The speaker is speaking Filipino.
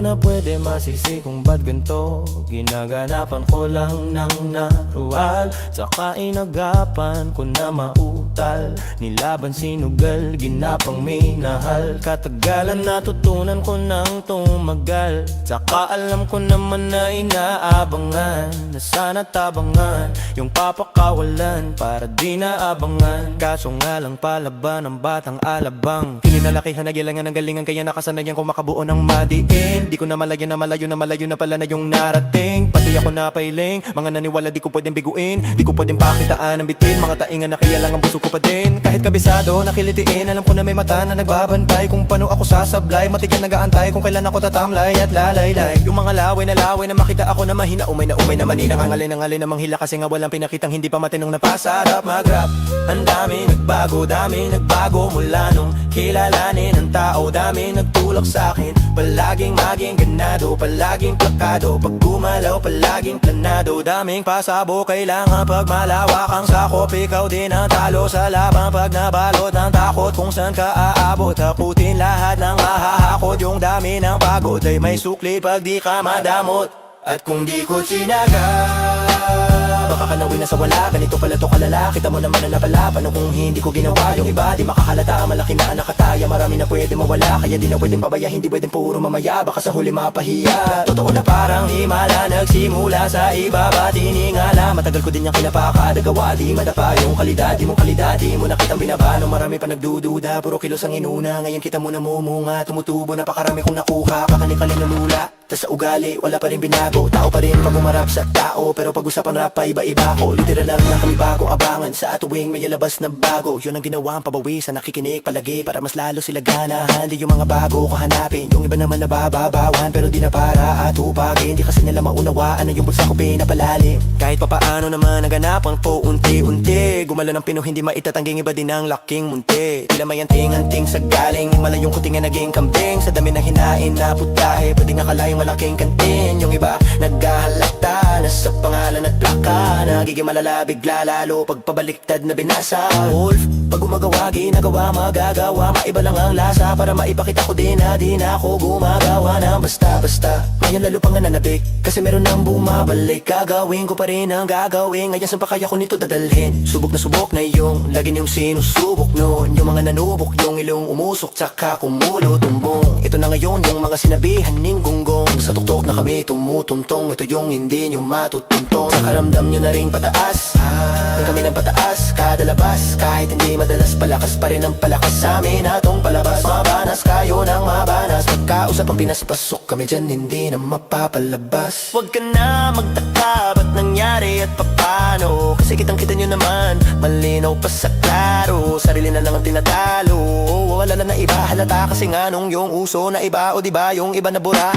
na pwede masisi kung ba't ganito. Ginaganapan ko lang ng narual, saka inagapan ko na mautal. Nilaban sinugal, ginapang minahal. Katagalan natutunan ko ng tumagal, saka alam ko naman na inaabangan, na sana tabangan yung papakawalan para di naabangan. Kaso nga lang palaban ng batang alabang. Pinalakihan na gilangan ng galingan, kaya nakasanayan ko makabuo ng madiin. Di ko na malagyan na malayo na pala na yung narating. Pati ako napailing, mga naniwala di ko pwedeng biguin. Di ko pwedeng pakitaan ng bitin, mga taingan na kaya lang ang puso ko pa din. Kahit kabisado, nakilitiin, alam ko na may mata na nagbabantay kung paano ako sasablay. Matigan nag-aantay kung kailan ako tatamlay at lalaylay. Yung mga laway na makita ako na mahina, umay na manina. Nangangalay na manghila kasi nga walang pinakitang hindi pa matinong napasarap mag-rap. Ang dami nagbago mula nung kilalanin ang tao. Dami nagtulak sa'kin, palaging maging ganado, palaging plakado. Pag gumalaw, palaging planado. Daming pasabo, kailangan pag malawak ang sakop. Ikaw din ang talo sa laban pag nabalot ng takot. Kung saan ka aabot, takutin lahat ng mahahakot. Yung dami ng pagod ay may sukli pag di ka madamot. At kung di ko sinaga, baka ka nawin na sa wala. Ganito pala to kalala, kita mo naman na napala. Paano kung hindi ko ginawa? Yung iba di makahalata, malaki na nakataya. Marami na pwede mawala, kaya di na pwedeng pabaya. Hindi pwedeng puro mamaya, baka sa huli mapahiya. Totoo na parang himala, nagsimula sa ibaba, tiningala. Matagal ko din yung kinapakadagawa, di madapa yung kalidad. Di mo nakitang binaba, nung marami pa nagdududa. Puro kilos ang inuna, ngayon kita mo namumunga. Tumutubo, napakarami kong nakuha, kakanikali na lula. Tas sa ugali, wala pa rin binago. Tao pa rin pag umarap sa tao, pero pag-usapan rap pa iba-iba ko. Literal lang na kami bago abangan, sa atuwing may labas na bago. Yun ang ginawa ang pabawi sa nakikinig palagi, para mas lalo sila ganahan. Di yung mga bago ko hanapin, yung iba naman nabababawan, pero di na para atupagin. Di kasi nila maunawaan na yung bulsa ko pinapalalim. Kahit papaano naman naganapan po unti-unti. Gumala ng pino, hindi maitatangging, iba din ang laking munti. Tila may anting-anting sa galing, malayong kuting na naging kambing. Sa dami ng hinain na putahe, pwedeng akalayong malaking kantin. Yung iba naghahalata, nasa pangalan at plaka. Nagiging malala, bigla lalo pagpabaliktad na binasa. Wolf, pag gumagawa, ginagawa, magagawa. Maiba lang ang lasa, para maipakita ko din na di na ako gumagawa ng basta-basta. Ngayon lalo pang nananabik, kasi meron nang bumabalik. Gagawin ko pa rin ang gagawin, ngayon saan pa kaya ko nito dadalhin? Subok na yung lagi niyong sinusubok noon. Yung mga nanubok, yung ilong umusok, tsaka kumulo tumbong. Ito na ngayon yung mga sinabihan ning gunggong. Sa tuktok na kami tumutuntong, ito yung hindi nyo matutuntong. Sa karamdam nyo na ring pataas, nang kami ng pataas, kada labas. Kahit hindi madalas, palakas pa rin ang palakas sa amin atong palabas. Mabanas kayo ng mabanas, pagkausap ang pinaspasok kami dyan, hindi na mapapalabas. Huwag ka na magtaka, ba't nangyari at papano? Kasi kitang-kita nyo naman, malinaw pa sa klaro. Sarili na lang ang tinatalo, wala na iba halata. Kasi nga nung yung uso na iba, o diba yung iba na bura.